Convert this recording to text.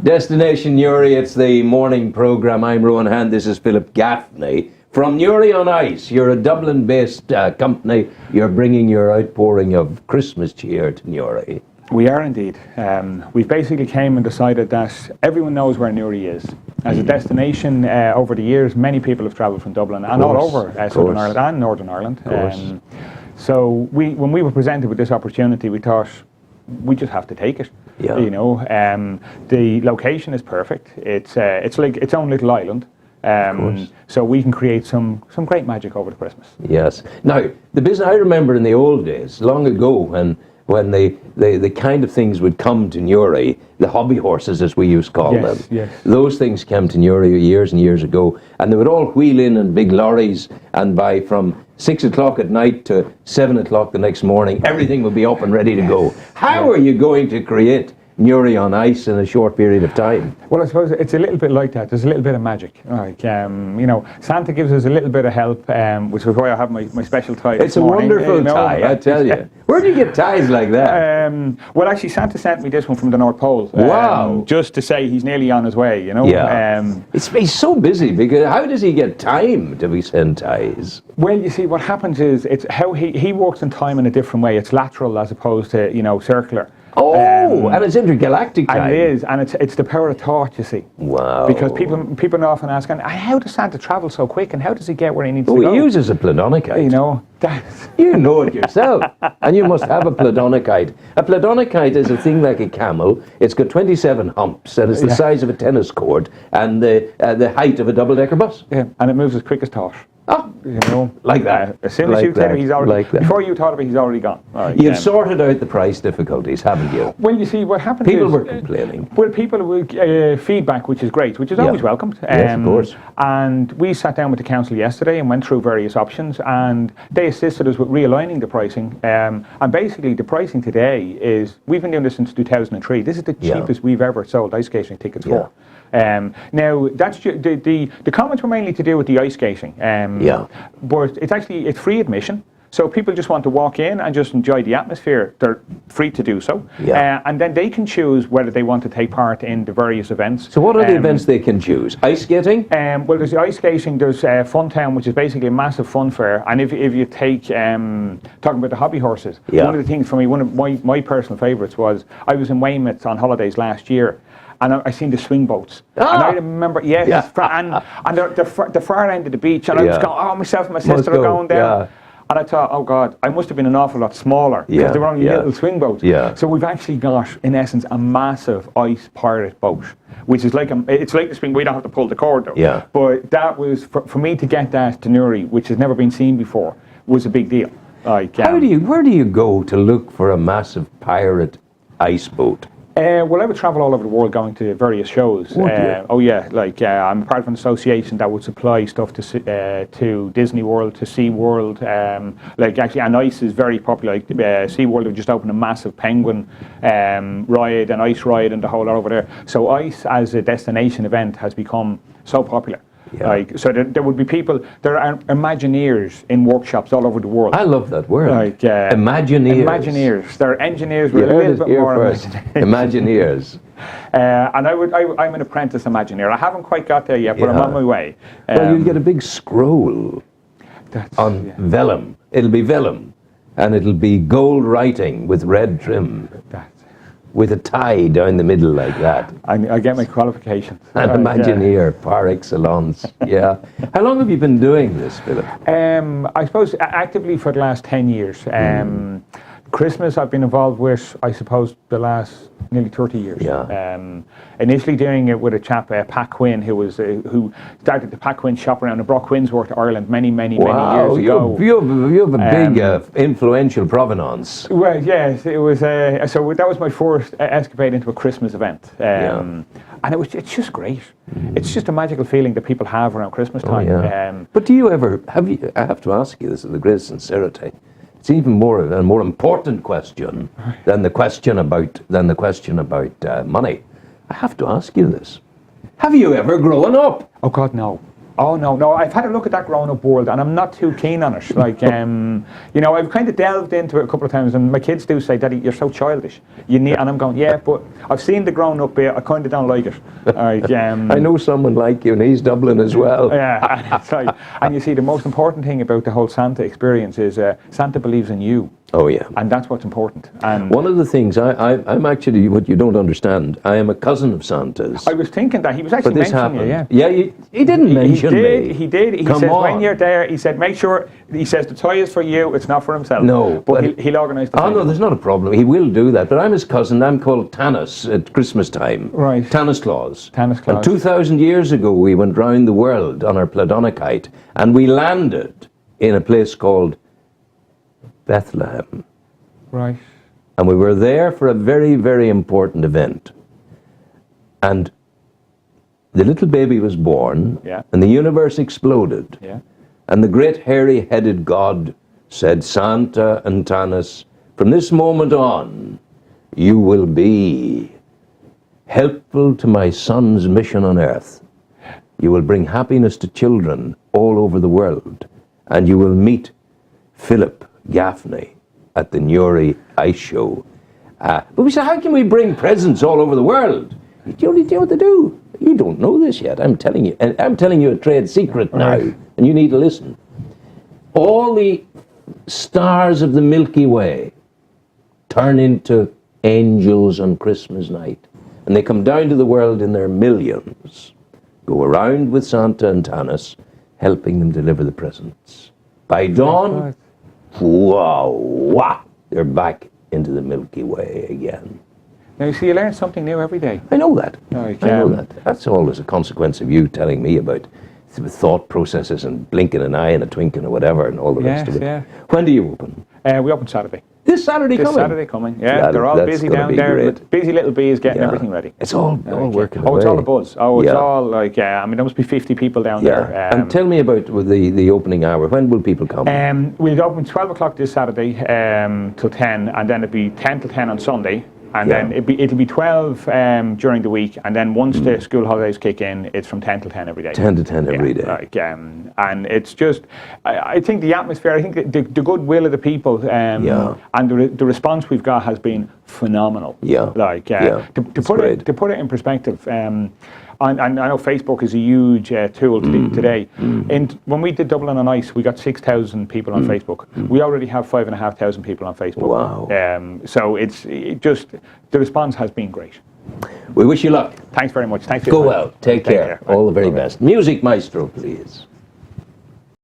Destination Newry, it's the morning programme. I'm Rowan Hand, this is Philip Gaffney. From Newry on Ice, you're a Dublin-based company. You're bringing your outpouring of Christmas cheer to Newry. We are indeed. We've basically came and decided that everyone knows where Newry is. As a destination, over the years, many people have travelled from Dublin and all over Southern Ireland and Northern Ireland. So when we were presented with this opportunity, we thought we just have to take it. Yeah. You know, the location is perfect. It's like its own little island. So we can create some great magic over the Christmas. Yes. Now, the business, I remember in the old days, long ago, when the kind of things would come to Newry, the hobby horses as we used to call them. Yes. Those things came to Newry years and years ago, and they would all wheel in big lorries, and by from 6 o'clock at night to 7 o'clock the next morning, everything would be up and ready to go. How are you going to create Newry on Ice in a short period of time? Well, I suppose it's a little bit like that. There's a little bit of magic. Like, you know, Santa gives us a little bit of help, which is why I have my special tie. It's a wonderful tie, I tell you. Where do you get ties like that? Well, actually, Santa sent me this one from the North Pole. Wow. Just to say he's nearly on his way, you know. Yeah. He's so busy, because how does he get time to be sent ties? Well, you see, what happens is it's how he works in time in a different way. It's lateral as opposed to, you know, circular. Oh, and it's intergalactic time. And it is, and it's the power of thought, you see. Wow. Because people often ask, how does Santa travel so quick, and how does he get where he needs to go? Well, he uses a Pladonicite. You know, you know it yourself, and you must have a Pladonicite. A Pladonicite is a thing like a camel. It's got 27 humps, and it's the size of a tennis court, and the height of a double-decker bus. Yeah, and it moves as quick as thought. Oh, you know, like that. As soon as you tell him, he's already. Like that. Before you thought of it, he's already gone. Right, You've sorted out the price difficulties, haven't you? Well, you see, what happened People is... were complaining. Well, people were feedback, which is great, which is always welcomed. Yes, of course. And we sat down with the council yesterday and went through various options, and they assisted us with realigning the pricing. And basically, the pricing today is, we've been doing this since 2003. This is the cheapest we've ever sold ice skating tickets for. Now, that's the comments were mainly to do with the ice skating. But it's free admission. So people just want to walk in and just enjoy the atmosphere. They're free to do so. And then they can choose whether they want to take part in the various events. So what are the events they can choose? Ice skating? Well, there's the ice skating, there's Fun Town, which is basically a massive fun fair. And if you take, talking about the hobby horses, one of the things for me, one of my personal favourites was, I was in Weymouth on holidays last year, and I seen the swing boats. And I remember, and the far end of the beach, and I was going, myself and my sister are going down. And I thought, oh God, I must have been an awful lot smaller, because they were only little swing boats. So we've actually got, in essence, a massive ice pirate boat, which is like it's like the swing. We don't have to pull the cord though. But that was for me to get that to Newry, which has never been seen before, was a big deal. Like, where do you go to look for a massive pirate ice boat? Well, I would travel all over the world going to various shows. I'm part of an association that would supply stuff to Disney World, to Sea World. And ice is very popular. Like, Sea World have just opened a massive penguin ride, an ice ride, and the whole lot over there. So ice as a destination event has become so popular. So there would be people, there are Imagineers in workshops all over the world. I love that word. Imagineers. Imagineers. They're engineers with a little bit more Imagineers. And I'm an apprentice Imagineer. I haven't quite got there yet, but I'm on my way. Well, you'll get a big scroll on vellum. It'll be vellum, and it'll be gold writing with red trim. With a tie down the middle like that. I get my qualifications. An Imagineer par excellence. How long have you been doing this, Philip? I suppose actively for the last 10 years. Christmas I've been involved with, I suppose, the last nearly 30 years. Initially doing it with a chap, Pat Quinn, who started the Pat Quinn shop around and brought Quinnsworth to Ireland many years ago. You have a big influential provenance. Well, yes, it was. So that was my first escapade into a Christmas event. And it's just great. It's just a magical feeling that people have around Christmas time. But do you ever, I have to ask you this with the greatest sincerity, it's even more a more important question than the question about money. I have to ask you this: have you ever grown up? Oh God, no. Oh no! I've had a look at that grown-up world, and I'm not too keen on it. Like, you know, I've kind of delved into it a couple of times, and my kids do say, "Daddy, you're so childish." And I'm going, "Yeah," but I've seen the grown-up bit. I kind of don't like it. Like, I know someone like you, and he's Dublin as well. Yeah, and it's like, and you see, the most important thing about the whole Santa experience is Santa believes in you. Oh yeah, and that's what's important. And one of the things I'm actually, what you don't understand, I am a cousin of Santa's. I was thinking that he was actually mentioning you. Yeah, he didn't mention me. He did. He Come says on. when you're there, he said make sure. He says the toy is for you. It's not for himself. No, but he'll organise the. Oh no, there's not a problem. He will do that. But I'm his cousin. I'm called Tanis at Christmas time. Right. Tanis Claus. Tanis Claus. And 2,000 years ago, we went round the world on our Pladonicite, and we landed in a place called Bethlehem. Right. And we were there for a very, very important event. And the little baby was born, Yeah. and the universe exploded. Yeah. And the great hairy-headed God said, Santa and Tanis, from this moment on, you will be helpful to my son's mission on earth. You will bring happiness to children all over the world. And you will meet Philip Gaffney at the Newry Ice Show. But we said, how can we bring presents all over the world? You only know what to do. You don't know this yet. I'm telling you. And I'm telling you a trade secret now. And you need to listen. All the stars of the Milky Way turn into angels on Christmas night. And they come down to the world in their millions. Go around with Santa and Tanis, helping them deliver the presents. By dawn, wow, they're back into the Milky Way again. Now you see, you learn something new every day. I know that. Like, I know that. That's always a consequence of you telling me about thought processes and blinking an eye and a twinkling or whatever and all the rest of it. Yeah. When do you open? We open Saturday. This Saturday coming? This Saturday coming, yeah. They're all busy down there. But busy little bees getting everything ready. It's all working Oh, it's all a buzz. Oh, it's Yeah. all like, I mean, there must be 50 people down there. And tell me about the opening hour. When will people come? We'll open 12 o'clock this Saturday till 10, and then it'll be 10 till 10 on Sunday. And then it'll be 12 during the week, and then once the school holidays kick in, it's from 10 till 10 every day. 10 to 10 every day. Like, and it's just, I think the atmosphere, I think the goodwill of the people, and the response we've got has been phenomenal. Yeah. Like, to put it in perspective, and I know Facebook is a huge tool today. And when we did Dublin on Ice, we got 6,000 people on Facebook. We already have 5,500 people on Facebook. Wow. So the response has been great. We wish you luck. Thanks very much. Thanks. Go well. Take care. All the very best. Music maestro, please.